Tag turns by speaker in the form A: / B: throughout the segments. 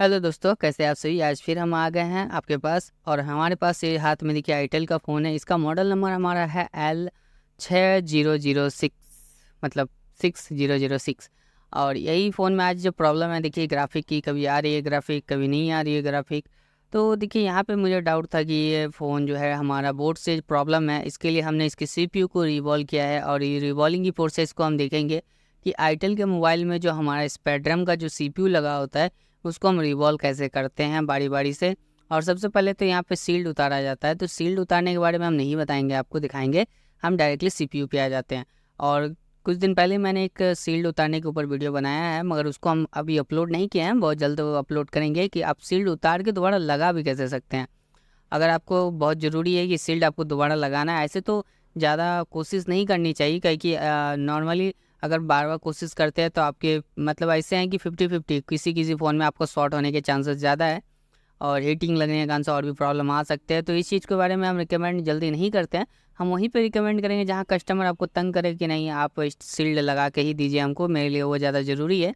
A: Hello दोस्तों, कैसे आप सभी। आज फिर हम आ गए हैं आपके पास और हमारे पास ये हाथ में देखिए आईटेल का फ़ोन है। इसका मॉडल नंबर हमारा है L6006, मतलब 6006। और यही फ़ोन में आज जो प्रॉब्लम है देखिए ग्राफिक की, कभी आ रही है ग्राफिक, कभी नहीं आ रही है ग्राफिक। तो देखिए यहाँ पे मुझे डाउट था कि ये फ़ोन जो है हमारा बोर्ड से प्रॉब्लम है। इसके लिए हमने इसकी सीपीयू को रिवॉल्व किया है और ये रिवॉल्विंग की प्रोसेस को हम देखेंगे कि आईटेल के मोबाइल में जो हमारा स्पेक्ट्रम का जो सीपीयू लगा होता है उसको हम रिवॉल्व कैसे करते हैं बारी बारी से। और सबसे पहले तो यहाँ पे सील्ड उतारा जाता है, तो सील्ड उतारने के बारे में हम नहीं बताएंगे, आपको दिखाएंगे। हम डायरेक्टली सीपीयू पे आ जाते हैं। और कुछ दिन पहले मैंने एक सील्ड उतारने के ऊपर वीडियो बनाया है, मगर उसको हम अभी अपलोड नहीं किए हैं, बहुत जल्द वो अपलोड करेंगे कि आप सील्ड उतार के दोबारा लगा भी कैसे सकते हैं। अगर आपको बहुत ज़रूरी है कि सील्ड आपको दोबारा लगाना है, ऐसे तो ज़्यादा कोशिश नहीं करनी चाहिए, क्योंकि नॉर्मली अगर बार बार कोशिश करते हैं तो आपके मतलब ऐसे हैं कि 50-50 किसी किसी फ़ोन में आपको शॉर्ट होने के चांसेस ज़्यादा है और हीटिंग लगने के कारण से और भी प्रॉब्लम आ सकते हैं। तो इस चीज़ के बारे में हम रिकमेंड जल्दी नहीं करते हैं। हम वहीं पे रिकमेंड करेंगे जहाँ कस्टमर आपको तंग करे कि नहीं आप शील्ड लगा के ही दीजिए हमको, मेरे लिए वो ज़्यादा ज़रूरी है,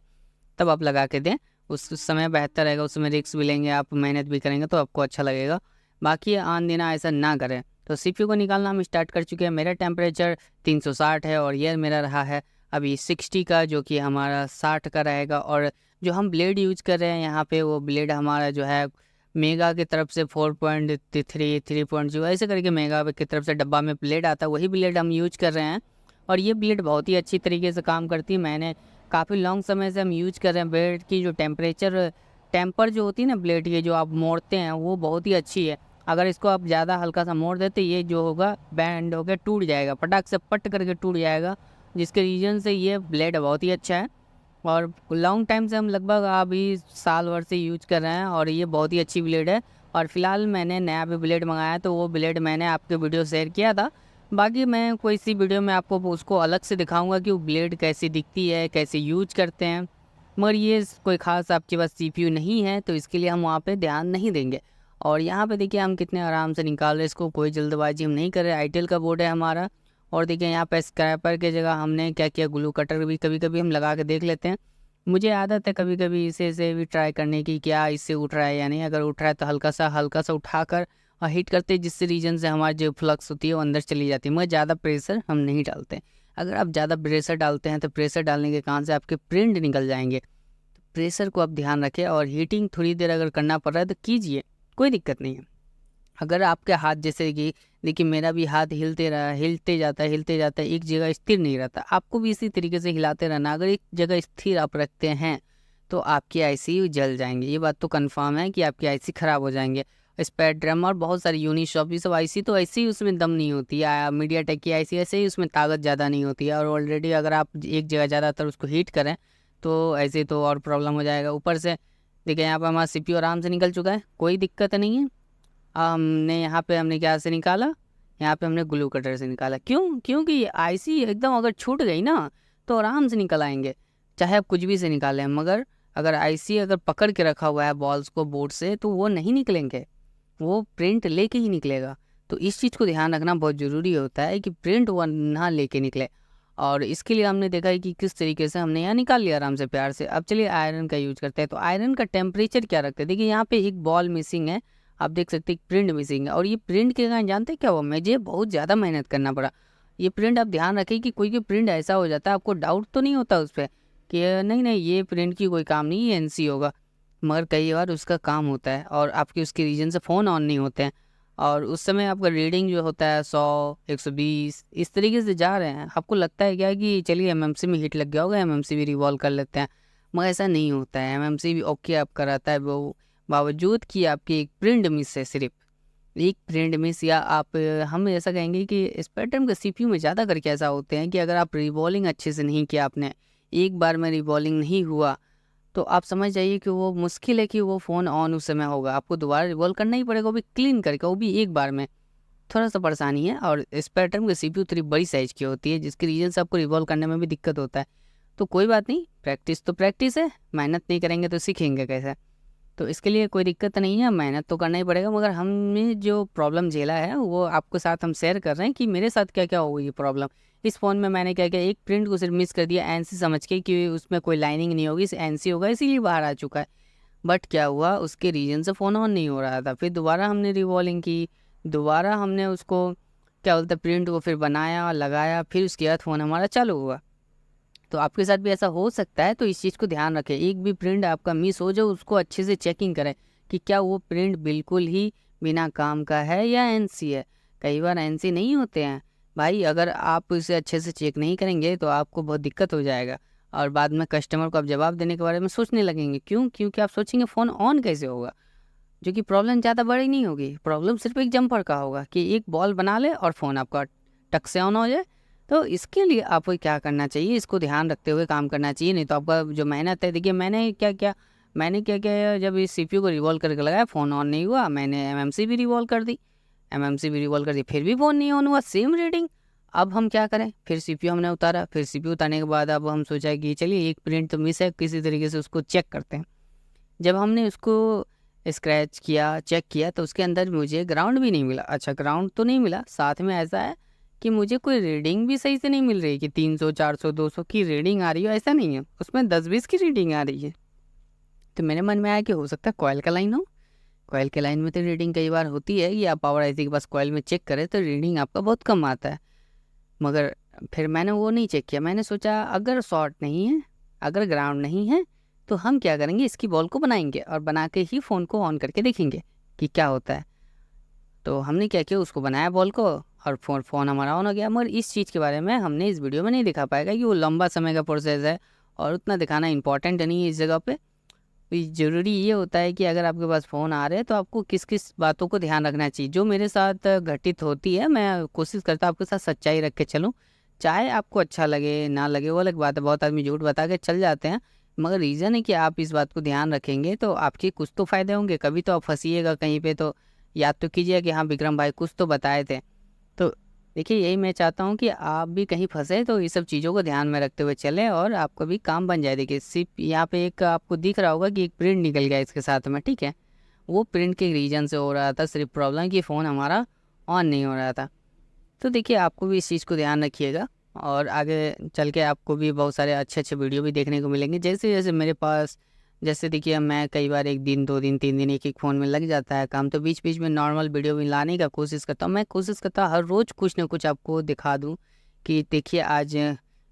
A: तब आप लगा के दें। उस समय बेहतर रहेगा, उसमें रिस्क भी लेंगे, आप मेहनत भी करेंगे तो आपको अच्छा लगेगा। बाकी आन देना ऐसा ना करें। तो सीपीयू को निकालना हम स्टार्ट कर चुके हैं। मेरा टेम्परेचर 360 है और ये मेरा रहा है अभी 60 का, जो कि हमारा 60 का रहेगा। और जो हम ब्लेड यूज कर रहे हैं यहाँ पे, वो ब्लेड हमारा जो है मेगा की तरफ से 4.3 3.0 ऐसे करके मेगा की तरफ से डब्बा में ब्लेड आता है, वही ब्लेड हम यूज कर रहे हैं। और ये ब्लेड बहुत ही अच्छी तरीके से काम करती है। मैंने काफ़ी लॉन्ग समय से हम यूज कर रहे हैं। ब्लेड की जो टेम्पर जो होती है ना ब्लेड की, जो आप मोड़ते हैं, वो बहुत ही अच्छी है। अगर इसको आप ज़्यादा हल्का सा मोड़ देते, ये जो होगा बैंड होकर टूट जाएगा, पटाख से पट करके टूट जाएगा, जिसके रीजन से ये ब्लेड बहुत ही अच्छा है। और लॉन्ग टाइम से हम लगभग अभी साल भर से यूज कर रहे हैं और ये बहुत ही अच्छी ब्लेड है। और फिलहाल मैंने नया भी ब्लेड मंगाया, तो वो ब्लेड मैंने आपके वीडियो शेयर किया था। बाकी मैं कोई सी वीडियो में आपको उसको अलग से दिखाऊंगा कि वो ब्लेड कैसी दिखती है, कैसे यूज करते हैं। मगर ये कोई ख़ास आपके पास सीपीयू नहीं है, तो इसके लिए हम वहाँ पे ध्यान नहीं देंगे। और यहाँ पे देखिए हम कितने आराम से निकाल रहे हैं इसको, कोई जल्दबाजी हम नहीं कर रहे। आईटेल का बोर्ड है हमारा। और देखिए यहाँ पे स्क्रैपर की जगह हमने क्या किया, ग्लू कटर भी कभी कभी हम लगा के देख लेते हैं। मुझे आदत है कभी कभी इसे भी ट्राई करने की, क्या इससे उठ रहा है या नहीं। अगर उठ रहा है तो हल्का सा उठाकर और हीट करते हैं, जिससे रीजन से हमारी जो फ्लक्स होती है वो अंदर चली जाती है। मगर ज़्यादा प्रेशर हम नहीं डालते। अगर आप ज़्यादा प्रेशर डालते हैं तो प्रेशर डालने के कारण से आपके प्रिंट निकल जाएंगे। तो प्रेशर को आप ध्यान रखें। और हीटिंग थोड़ी देर अगर करना पड़ रहा है तो कीजिए, कोई दिक्कत नहीं है। अगर आपके हाथ जैसे कि देखिए मेरा भी हाथ हिलते जाता है, एक जगह स्थिर नहीं रहता। आपको भी इसी तरीके से हिलाते रहना। अगर एक जगह स्थिर आप रखते हैं तो आपकी आईसी जल जाएंगे। ये बात तो कंफर्म है कि आपकी आईसी ख़राब हो जाएंगे। स्पेक्ट्रम और बहुत सारी यूनिसॉप ये सब आईसी तो ऐसे ही उसमें दम नहीं होती है। मीडिया टेक की आईसी ऐसे ही उसमें ताकत ज़्यादा नहीं होती है। और ऑलरेडी अगर आप एक जगह ज़्यादातर उसको हीट करें तो ऐसे तो और प्रॉब्लम हो जाएगा। ऊपर से देखिए यहाँ पर हमारा सीपीयू आराम से निकल चुका है, कोई दिक्कत नहीं है। हमने क्या से निकाला, यहाँ पे हमने ग्लू कटर से निकाला। क्योंकि आईसी एकदम अगर छूट गई ना तो आराम से निकल आएंगे, चाहे आप कुछ भी से निकालें। मगर अगर आईसी अगर पकड़ के रखा हुआ है बॉल्स को बोर्ड से, तो वो नहीं निकलेंगे, वो प्रिंट लेके ही निकलेगा। तो इस चीज़ को ध्यान रखना बहुत ज़रूरी होता है कि प्रिंट वो ना लेके निकले। और इसके लिए हमने देखा है कि किस तरीके से हमने यहाँ निकाल लिया आराम से प्यार से। अब चलिए आयरन का यूज करते हैं। तो आयरन का टेम्परेचर क्या रखते हैं, देखिए यहाँ पे एक बॉल मिसिंग है, आप देख सकते हैं प्रिंट मिसिंग है। और ये प्रिंट के कारण जानते हैं क्या हुआ, मुझे बहुत ज़्यादा मेहनत करना पड़ा। ये प्रिंट आप ध्यान रखें कि कोई प्रिंट ऐसा हो जाता है, आपको डाउट तो नहीं होता उस पर कि नहीं नहीं ये प्रिंट की कोई काम नहीं, ये एनसी होगा। मगर कई बार उसका काम होता है और आपके उसके रीजन से फ़ोन ऑन नहीं होते हैं। और उस समय आपका रीडिंग जो होता है 100 120 इस तरीके से जा रहे हैं, आपको लगता है क्या कि चलिए एमएमसी में हीट लग गया होगा, एमएमसी भी रिवॉल्व कर लेते हैं। मगर ऐसा नहीं होता है, एमएमसी भी ओके आपका रहता है वो, बावजूद कि आपकी एक प्रिंट मिस है, सिर्फ एक प्रिंट मिस। या आप हम ऐसा कहेंगे कि स्पेक्ट्रम के सीपीयू में ज़्यादा करके ऐसा होते हैं कि अगर आप रिवॉल्विंग अच्छे से नहीं किया, आपने एक बार में रिवॉल्विंग नहीं हुआ, तो आप समझ जाइए कि वो मुश्किल है कि वो फ़ोन ऑन उस समय होगा। आपको दोबारा रिवॉल्व करना ही पड़ेगा, वो भी क्लीन करके, वो भी एक बार में। थोड़ा सा परेशानी है। और स्पेक्ट्रम की सीपीयू थोड़ी बड़ी साइज़ की होती है, जिसकी रीजन से आपको रिवॉल्व करने में भी दिक्कत होता है। तो कोई बात नहीं, प्रैक्टिस तो प्रैक्टिस है, मेहनत नहीं करेंगे तो सीखेंगे कैसे। तो इसके लिए कोई दिक्कत नहीं है, मेहनत तो करना ही पड़ेगा। मगर हमने जो प्रॉब्लम झेला है वो आपके साथ हम शेयर कर रहे हैं कि मेरे साथ क्या क्या हो गई प्रॉब्लम। इस फ़ोन में मैंने क्या किया, एक प्रिंट को सिर्फ मिस कर दिया एनसी समझ के कि उसमें कोई लाइनिंग नहीं होगी, एनसी होगा, इसीलिए बाहर आ चुका है। बट क्या हुआ, उसके रीजन से फ़ोन ऑन नहीं हो रहा था। फिर दोबारा हमने रिवॉल्विंग की, दोबारा हमने उसको क्या बोलते हैं प्रिंट को फिर बनाया लगाया, फिर उसके बाद फ़ोन हमारा चालू हुआ। तो आपके साथ भी ऐसा हो सकता है, तो इस चीज़ को ध्यान रखें। एक भी प्रिंट आपका मिस हो जाए उसको अच्छे से चेकिंग करें कि क्या वो प्रिंट बिल्कुल ही बिना काम का है या एनसी है। कई बार एनसी नहीं होते हैं भाई, अगर आप इसे अच्छे से चेक नहीं करेंगे तो आपको बहुत दिक्कत हो जाएगा और बाद में कस्टमर को आप जवाब देने के बारे में सोचने लगेंगे। क्यों? क्योंकि आप सोचेंगे फ़ोन ऑन कैसे होगा, जो कि प्रॉब्लम ज़्यादा बड़ी नहीं होगी। प्रॉब्लम सिर्फ एक जंपर का होगा कि एक बॉल बना ले और फ़ोन आपका टक से ऑन हो जाए। तो इसके लिए आपको क्या करना चाहिए, इसको ध्यान रखते हुए काम करना चाहिए, नहीं तो आपका जो मेहनत है, देखिए मैंने क्या क्या जब इस सीपीयू को रिवॉल्व करके लगाया फ़ोन ऑन नहीं हुआ, मैंने एमएमसी भी रिवॉल्व कर दी, फिर भी फ़ोन नहीं ऑन हुआ, सेम रीडिंग। अब हम क्या करें, फिर सीपीयू हमने उतारा, फिर सीपीयू उतारने के बाद अब हम सोचा कि चलिए एक प्रिंट तो मिस है, किसी तरीके से उसको चेक करते हैं। जब हमने उसको स्क्रैच किया, चेक किया, तो उसके अंदर मुझे ग्राउंड भी नहीं मिला। अच्छा, ग्राउंड तो नहीं मिला, साथ में ऐसा है कि मुझे कोई रीडिंग भी सही से नहीं मिल रही कि 300 400 200 की रीडिंग आ रही हो, ऐसा नहीं है, उसमें 10-20 की रीडिंग आ रही है। तो मेरे मन में आया कि हो सकता है कॉयल का लाइन हो। कॉयल के लाइन में तो रीडिंग कई बार होती है कि आप पावर आईसी के पास कॉयल में चेक करें तो रीडिंग आपका बहुत कम आता है। मगर फिर मैंने वो नहीं चेक किया, मैंने सोचा अगर शॉर्ट नहीं है, अगर ग्राउंड नहीं है, तो हम क्या करेंगे, इसकी बॉल को बनाएंगे और बना के ही फ़ोन को ऑन करके देखेंगे कि क्या होता है। तो हमने क्या किया, उसको बनाया बॉल को और फ़ोन हमारा ऑन हो गया। मगर इस चीज़ के बारे में हमने इस वीडियो में नहीं दिखा पाएगा कि वो लंबा समय का प्रोसेस है और उतना दिखाना इंपॉर्टेंट नहीं है इस जगह पे। तो ज़रूरी ये होता है कि अगर आपके पास फ़ोन आ रहे हैं तो आपको किस किस बातों को ध्यान रखना चाहिए। जो मेरे साथ घटित होती है, मैं कोशिश करता हूँ आपके साथ सच्चाई रख के चलूँ। चाहे आपको अच्छा लगे ना लगे वो अलग बात है, बहुत आदमी झूठ बता के चल जाते हैं। मगर रीज़न है कि आप इस बात को ध्यान रखेंगे तो आपके कुछ तो फ़ायदे होंगे। कभी तो आप फंसिएगा कहीं पे तो याद तो कीजिए कि हाँ, विक्रम भाई कुछ तो बताए थे। तो देखिए, यही मैं चाहता हूँ कि आप भी कहीं फँसे तो ये सब चीज़ों को ध्यान में रखते हुए चलें और आपका भी काम बन जाए। देखिए, सिर्फ यहाँ पे एक आपको दिख रहा होगा कि एक प्रिंट निकल गया इसके साथ में, ठीक है? वो प्रिंट के रीज़न से हो रहा था सिर्फ प्रॉब्लम कि फ़ोन हमारा ऑन नहीं हो रहा था। तो देखिए, आपको भी इस चीज़ को ध्यान रखिएगा और आगे चल के आपको भी बहुत सारे अच्छे-अच्छे वीडियो भी देखने को मिलेंगे। जैसे-जैसे मेरे पास, जैसे देखिए मैं कई बार 1 दिन, 2 दिन, 3 दिन एक-एक फ़ोन में लग जाता है काम, तो बीच-बीच में नॉर्मल वीडियो भी लाने का कोशिश करता हूँ। मैं कोशिश करता हूँ हर रोज़ कुछ ना कुछ आपको दिखा दूँ कि देखिए आज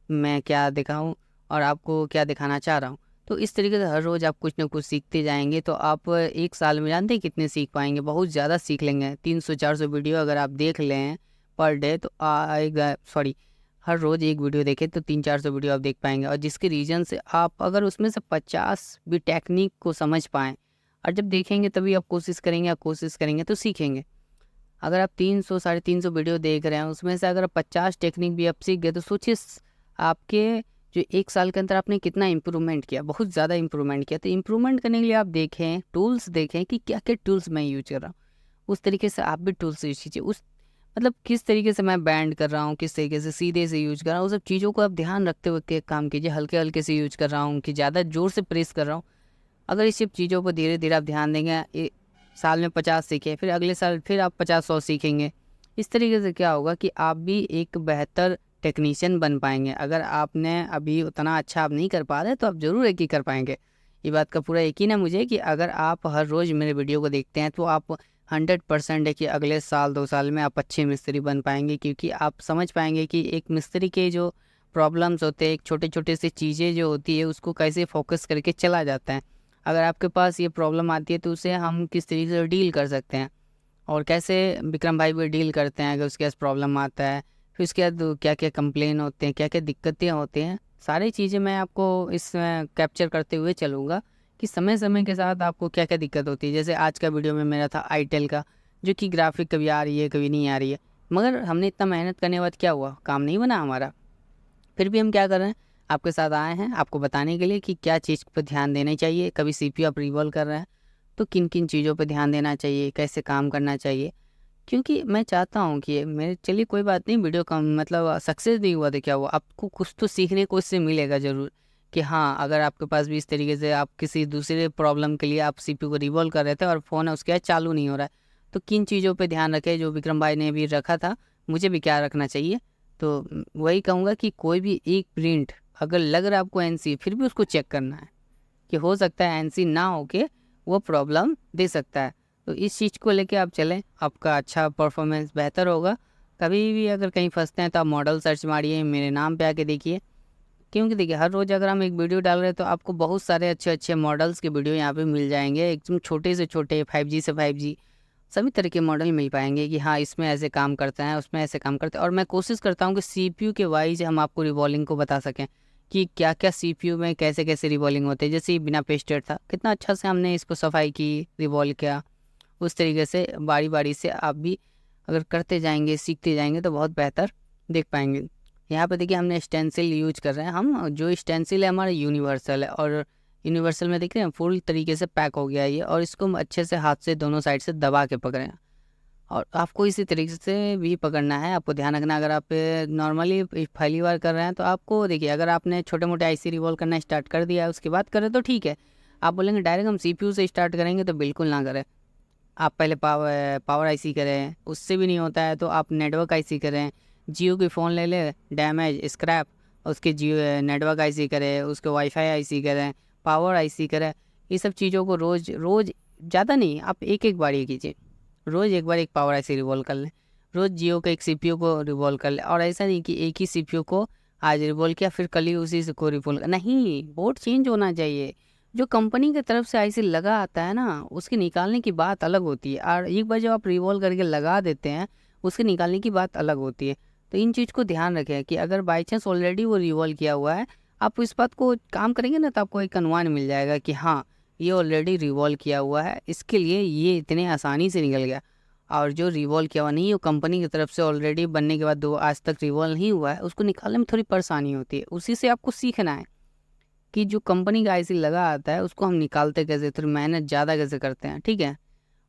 A: मैं क्या दिखाऊँ और आपको क्या दिखाना चाह रहा हूँ। तो इस तरीके से हर रोज़ आप कुछ ना कुछ सीखते जाएँगे तो आप 1 साल में जानते हैं कितने सीख पाएँगे? बहुत ज़्यादा सीख लेंगे। 300-400 वीडियो अगर आप देख लें पर डे तो हर रोज़ एक वीडियो देखें तो 300-400 वीडियो आप देख पाएँगे और जिसके रीज़न से आप अगर उसमें से 50 भी टेक्निक को समझ पाएँ और जब देखेंगे तभी आप कोशिश करेंगे तो सीखेंगे। अगर आप 300 साढ़े 300 वीडियो देख रहे हैं उसमें से अगर 50 टेक्निक भी आप सीख गए तो सोचिए आपके जो 1 साल के अंदर आपने कितना इम्प्रूवमेंट किया, बहुत ज़्यादा इम्प्रूवमेंट किया। तो इम्प्रूवमेंट करने के लिए आप देखें, टूल्स देखें कि क्या-क्या टूल्स मैं यूज़ कर रहा हूँ। उस तरीके से आप भी टूल्स यूज़ कीजिए। उस मतलब किस तरीके से मैं बैंड कर रहा हूँ, किस तरीके से सीधे से यूज़ कर रहा हूँ, वो सब चीज़ों को आप ध्यान रखते हुए के काम कीजिए। हल्के-हल्के से यूज़ कर रहा हूँ कि ज़्यादा ज़ोर से प्रेस कर रहा हूँ। अगर इस सब चीज़ों को धीरे-धीरे आप ध्यान देंगे, साल में 50 सीखे, फिर अगले साल फिर आप 50-100 सीखेंगे। इस तरीके से क्या होगा कि आप भी एक बेहतर टेक्नीशियन बन पाएँगे। अगर आपने अभी उतना अच्छा आप नहीं कर पा रहे, तो आप ज़रूर एक ही कर पाएँगे। ये बात का पूरा यकीन है मुझे कि अगर आप हर रोज़ मेरे वीडियो को देखते हैं, तो आप 100% है कि अगले साल 2 साल में आप अच्छे मिस्त्री बन पाएँगे, क्योंकि आप समझ पाएँगे कि एक मिस्त्री के जो प्रॉब्लम्स होते हैं, एक छोटे-छोटे से चीज़ें जो होती है, उसको कैसे फ़ोकस करके चला जाता है। अगर आपके पास ये प्रॉब्लम आती है, तो उसे हम किस तरीके से डील कर सकते हैं और कैसे विक्रम भाई भी डील करते हैं अगर उसके पास प्रॉब्लम आता है। फिर उसके बाद क्या-क्या कंप्लेन होते हैं, क्या-क्या दिक्कतें होती हैं, सारी चीज़ें मैं आपको इसमें कैप्चर करते हुए चलूँगा कि समय-समय के साथ आपको क्या-क्या दिक्कत होती है। जैसे आज का वीडियो में मेरा था आईटेल का, जो कि ग्राफ़िक कभी आ रही है, कभी नहीं आ रही है। मगर हमने इतना मेहनत करने के बाद क्या हुआ, काम नहीं बना हमारा। फिर भी हम क्या कर रहे हैं, आपके साथ आए हैं आपको बताने के लिए कि क्या चीज़ पे ध्यान देना चाहिए। कभी सीपीयू आप रिवॉल्व कर रहे हैं, तो किन-किन चीज़ों पे ध्यान देना चाहिए, कैसे काम करना चाहिए। क्योंकि मैं चाहता हूँ कि मेरे चलिए कोई बात नहीं, वीडियो कम मतलब सक्सेस नहीं हुआ तो क्या हुआ, आपको कुछ तो सीखने को इससे मिलेगा ज़रूर कि हाँ, अगर आपके पास भी इस तरीके से आप किसी दूसरे प्रॉब्लम के लिए आप सीपीयू को रिवॉल्व कर रहे थे और फ़ोन है उसके बाद चालू नहीं हो रहा है, तो किन चीज़ों पे ध्यान रखें जो विक्रम भाई ने भी रखा था, मुझे भी क्या रखना चाहिए। तो वही कहूँगा कि कोई भी एक प्रिंट अगर लग रहा है आपको एनसी, फिर भी उसको चेक करना है कि हो सकता है एनसी ना होके वो प्रॉब्लम दे सकता है। तो इस चीज़ को लेके आप चलें, आपका अच्छा परफॉर्मेंस बेहतर होगा। कभी भी अगर कहीं फंसते हैं तो आप मॉडल सर्च मारिए, मेरे नाम पे आके देखिए, क्योंकि देखिए हर रोज़ अगर हम एक वीडियो डाल रहे हैं तो आपको बहुत सारे अच्छे अच्छे मॉडल्स के वीडियो यहाँ पे मिल जाएंगे, एकदम छोटे से छोटे 5G से 5G सभी तरह के मॉडल मिल पाएंगे कि हाँ इसमें ऐसे काम करते हैं, उसमें ऐसे काम करते हैं। और मैं कोशिश करता हूँ कि CPU के वाइज हम आपको रिवॉल्विंग को बता सकें कि क्या क्या CPU में कैसे कैसे रिवॉल्विंग होते हैं। जैसे ये बिना पेस्टेड था, कितना अच्छा से हमने इसको सफाई की, रिवॉल्व किया। उस तरीके से बारी बारी से आप भी अगर करते जाएंगे, सीखते जाएंगे तो बहुत बेहतर देख पाएंगे। यहाँ पे देखिए हमने स्टेंसिल यूज कर रहे हैं, हम जो स्टेंसिल है हमारा यूनिवर्सल है, और यूनिवर्सल में देख रहे हैं फुल तरीके से पैक हो गया है ये, और इसको हम अच्छे से हाथ से दोनों साइड से दबा के पकड़े हैं। और आपको इसी तरीके से भी पकड़ना है। आपको ध्यान रखना, अगर आप नॉर्मली पहली बार कर रहे हैं तो आपको देखिए, अगर आपने छोटे मोटे आईसी रिवॉल्व करना स्टार्ट कर दिया है उसके बाद करें तो ठीक है। आप बोलेंगे डायरेक्ट हम CPU से स्टार्ट करेंगे तो बिल्कुल ना करें। आप पहले पावर आईसी करें, उससे भी नहीं होता है तो आप नेटवर्क आईसी करें। जियो की फ़ोन ले ले, डैमेज स्क्रैप, उसके जियो नेटवर्क आईसी करें, उसके वाईफाई आईसी करें, पावर आईसी करें। ये सब चीज़ों को रोज़ रोज़, ज़्यादा नहीं, आप एक एक बार ये कीजिए। रोज़ एक बार एक पावर आईसी रिवॉल्व कर लें, रोज़ जियो का एक CPU को रिवॉल्व कर लें। और ऐसा नहीं कि एक ही CPU को आज रिवॉल्व किया फिर कल ही उसी से को रिवॉल्व, नहीं, बोर्ड चेंज होना चाहिए। जो कंपनी की तरफ से आईसी लगा आता है ना, उसके निकालने की बात अलग होती है, और एक बार जब आप रिवॉल्व करके लगा देते हैं उसके निकालने की बात अलग होती है। तो इन चीज़ को ध्यान रखें कि अगर बाई चांस ऑलरेडी वो रिवॉल्व किया हुआ है, आप इस बात को काम करेंगे ना तो आपको एक अनुमान मिल जाएगा कि हाँ ये ऑलरेडी रिवॉल्व किया हुआ है, इसके लिए ये इतने आसानी से निकल गया। और जो रिवॉल्व किया हुआ नहीं, वो कंपनी की तरफ से ऑलरेडी बनने के बाद दो आज तक रिवॉल्व नहीं हुआ है, उसको निकालने में थोड़ी परेशानी होती है। उसी से आपको सीखना है कि जो कंपनी का आईसी लगा आता है उसको हम निकालते कैसे, थोड़ी मेहनत ज़्यादा कैसे करते हैं, ठीक है।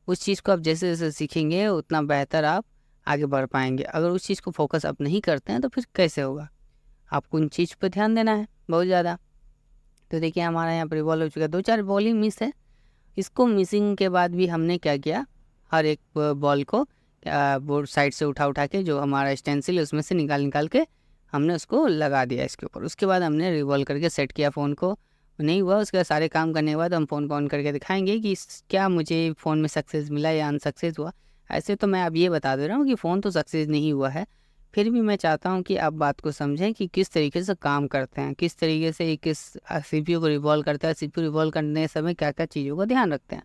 A: उस चीज़ को आप जैसे जैसे सीखेंगे उतना बेहतर आप आगे बढ़ पाएंगे। अगर उस चीज़ को फोकस आप नहीं करते हैं तो फिर कैसे होगा। आपको उन चीज़ पर ध्यान देना है बहुत ज़्यादा। तो देखिए हमारा यहाँ पर रिवॉल्व हो चुका है, 2-4 बॉलिंग मिस है। इसको मिसिंग के बाद भी हमने क्या किया, हर एक बॉल को बोर्ड साइड से उठा उठा के जो हमारा स्टेंसिल है उसमें से निकाल निकाल के हमने उसको लगा दिया इसके ऊपर। उसके बाद हमने रिवॉल्व करके सेट किया फ़ोन को, नहीं हुआ उसके बाद सारे काम करने के बाद हम फ़ोन को ऑन करके दिखाएंगे कि क्या मुझे फ़ोन में सक्सेस मिला या अनसक्सेस हुआ। ऐसे तो मैं अब ये बता दे रहा हूँ कि फ़ोन तो सक्सेस नहीं हुआ है, फिर भी मैं चाहता हूँ कि आप बात को समझें कि किस तरीके से काम करते हैं, किस तरीके से किस CPU को रिवॉल्व करता है, CPU रिवॉल्व करने समय क्या क्या चीज़ों का ध्यान रखते हैं।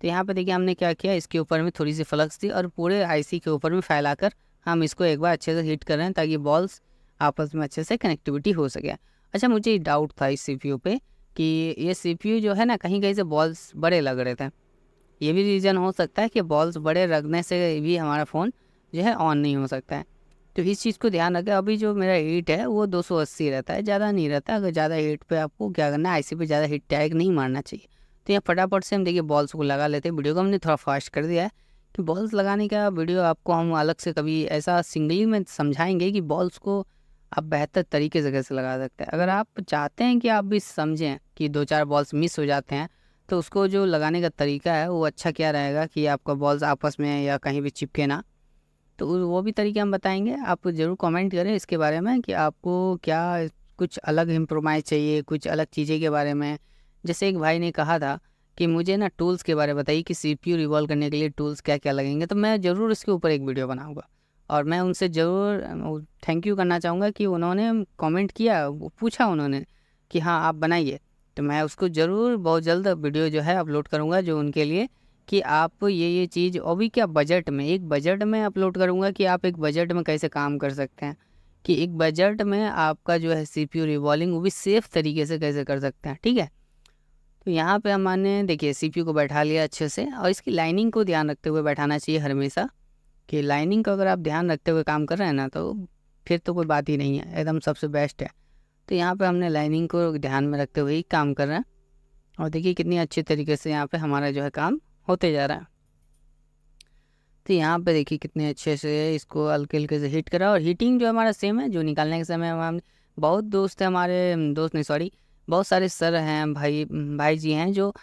A: तो यहाँ पे देखिए हमने क्या किया, इसके ऊपर में थोड़ी सी फ्लक्स दी और पूरे आईसी के ऊपर में फैलाकर हम इसको एक बार अच्छे से हिट कर रहे हैं ताकि बॉल्स आपस में अच्छे से कनेक्टिविटी हो सके। अच्छा, मुझे डाउट था इस CPU पे कि ये CPU जो है ना, कहीं कहीं से बॉल्स बड़े लग रहे थे। ये भी रीज़न हो सकता है कि बॉल्स बड़े रखने से भी हमारा फ़ोन जो है ऑन नहीं हो सकता है। तो इस चीज़ को ध्यान रखें। अभी जो मेरा हीट है वो 280 रहता है, ज़्यादा नहीं रहता। अगर ज़्यादा हीट पे आपको क्या करना है, आईसी पे ज़्यादा हीट टैग नहीं मारना चाहिए। तो यहाँ फटाफट से हम देखिए बॉल्स को लगा लेते हैं। वीडियो को हमने थोड़ा फास्ट कर दिया है कि बॉल्स लगाने का वीडियो आपको हम अलग से कभी ऐसा सिंगली में समझाएंगे कि बॉल्स को आप बेहतर तरीके से कैसे लगा सकते हैं। अगर आप चाहते हैं कि आप भी समझें कि 2-4 बॉल्स मिस हो जाते हैं तो उसको जो लगाने का तरीका है वो अच्छा क्या रहेगा कि आपका बॉल्स आपस में या कहीं भी चिपके ना, तो वो भी तरीके हम बताएंगे। आप ज़रूर कमेंट करें इसके बारे में कि आपको क्या कुछ अलग इम्प्रोवाइज़ चाहिए, कुछ अलग चीज़ें के बारे में। जैसे एक भाई ने कहा था कि मुझे ना टूल्स के बारे में बताइए कि CPU रिवॉल्व करने के लिए टूल्स क्या क्या लगेंगे, तो मैं ज़रूर इसके ऊपर एक वीडियो बनाऊँगा। और मैं उनसे ज़रूर थैंक यू करना चाहूँगा कि उन्होंने कमेंट किया, पूछा उन्होंने कि हाँ आप बनाइए, तो मैं उसको ज़रूर बहुत जल्द वीडियो जो है अपलोड करूँगा जो उनके लिए, कि आप ये चीज़ अभी क्या बजट में, एक बजट में अपलोड करूँगा कि आप एक बजट में कैसे काम कर सकते हैं, कि एक बजट में आपका जो है CPU रिवॉल्विंग वो भी सेफ़ तरीके से कैसे कर सकते हैं, ठीक है। तो यहाँ पे हमने देखिए CPU को बैठा लिया अच्छे से, और इसकी लाइनिंग को ध्यान रखते हुए बैठाना चाहिए हमेशा, कि लाइनिंग को अगर आप ध्यान रखते हुए काम कर रहे हैं ना तो फिर तो कोई बात ही नहीं है, एकदम सबसे बेस्ट है। तो यहाँ पे हमने लाइनिंग को ध्यान में रखते हुए ही काम कर रहे हैं, और देखिए कितनी अच्छी तरीके से यहाँ पे हमारा जो है काम होते जा रहा है। तो यहाँ पे देखिए कितने अच्छे से इसको हल्के हल्के से हीट करा, और हीटिंग जो हमारा सेम है, जो निकालने के समय हम बहुत दोस्त हैं हमारे, दोस्त नहीं सॉरी, बहुत सारे सर हैं, भाई जी हैं जो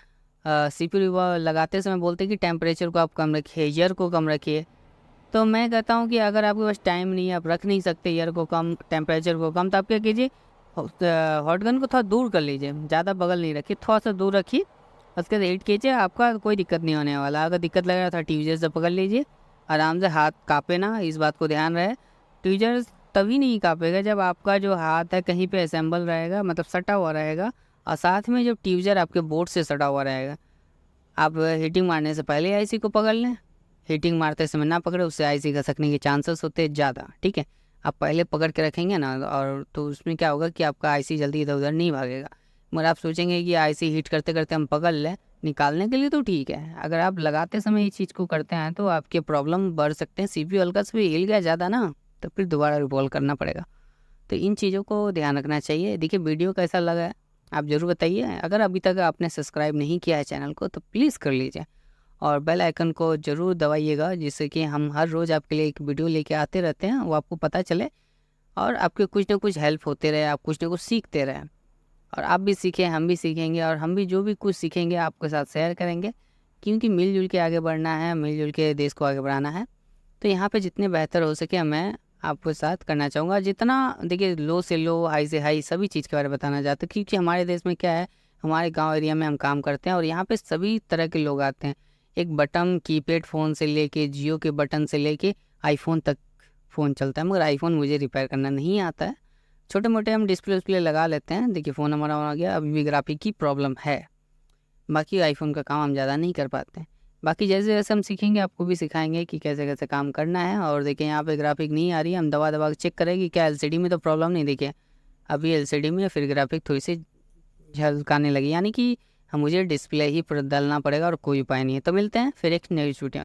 A: CPU लगाते समय बोलते हैं कि टेम्परेचर को आप कम रखिए, ईयर को कम रखिए। तो मैं कहता हूँ कि अगर आपके पास टाइम नहीं है, आप रख नहीं सकते ईयर को कम, टेम्परेचर को कम, तो आप क्या कीजिए, हॉट गन को थोड़ा दूर कर लीजिए, ज़्यादा बगल नहीं रखिए, थोड़ा सा दूर रखिए, उसके बाद हीट कीजिए, आपका कोई दिक्कत नहीं होने वाला। अगर दिक्कत लग रहा था ट्यूजर से पकड़ लीजिए, आराम से, हाथ काँपे ना, इस बात को ध्यान रहे। ट्यूजर तभी नहीं काँपेगा जब आपका जो हाथ है कहीं पे असेंबल रहेगा, मतलब सटा हुआ रहेगा, और साथ में जब ट्यूजर आपके बोर्ड से सटा हुआ रहेगा। आप हीटिंग मारने से पहले आईसी को पकड़ लें, हीटिंग मारते समय ना पकड़े, उससे आईसी खसकने के चांसेस होते हैं ज़्यादा, ठीक है। आप पहले पकड़ के रखेंगे ना, और तो उसमें क्या होगा कि आपका आईसी जल्दी इधर उधर नहीं भागेगा। मगर आप सोचेंगे कि आईसी हीट करते करते हम पकड़ लें, निकालने के लिए तो ठीक है, अगर आप लगाते समय ये चीज़ को करते हैं तो आपके प्रॉब्लम बढ़ सकते हैं। सीपीयू हल्का से भी हिल गया ज़्यादा ना, तो फिर दोबारा रिवॉल्व करना पड़ेगा। तो इन चीज़ों को ध्यान रखना चाहिए। देखिए वीडियो कैसा लगा है आप ज़रूर बताइए। अगर अभी तक आपने सब्सक्राइब नहीं किया है चैनल को तो प्लीज़ कर लीजिए, और बेल आइकन को ज़रूर दबाइएगा, जिससे कि हम हर रोज़ आपके लिए एक वीडियो लेके आते रहते हैं, वो आपको पता चले और आपके कुछ ना कुछ हेल्प होते रहे, आप कुछ ना कुछ सीखते रहें, और आप भी सीखें, हम भी सीखेंगे, और हम भी जो भी कुछ सीखेंगे आपके साथ शेयर करेंगे, क्योंकि मिलजुल के आगे बढ़ना है, मिलजुल के देश को आगे बढ़ाना है। तो यहाँ पे जितने बेहतर हो सके मैं आपके साथ करना चाहूँगा, जितना देखिए लो से लो, हाई से हाई, सभी चीज़ के बारे में बताना चाहते हैं, क्योंकि हमारे देश में क्या है, हमारे गांव एरिया में हम काम करते हैं और यहाँ पे सभी तरह के लोग आते हैं। एक बटन कीपैड फ़ोन से लेके जियो के बटन से लेके आईफोन तक फ़ोन चलता है, मगर आईफोन मुझे रिपेयर करना नहीं आता है। छोटे मोटे हम डिस्प्ले उस्प्ले लगा लेते हैं, देखिए फ़ोन हमारा आ गया, अभी भी ग्राफिक की प्रॉब्लम है, बाकी आईफोन का काम हम ज़्यादा नहीं कर पाते हैं। बाकी जैसे जैसे हम सीखेंगे आपको भी सिखाएंगे कि कैसे कैसे काम करना है। और देखिए यहाँ पे ग्राफिक नहीं आ रही है, हम दबा दबा के चेक करेंगे क्या एलसीडी में तो प्रॉब्लम नहीं। देखिए अभी एलसीडी में फिर ग्राफिक थोड़ी सी झलकाने लगी, यानी कि हम मुझे डिस्प्ले ही बदलना पड़ेगा और कोई उपाय नहीं है। तो मिलते हैं फिर एक नई वीडियो।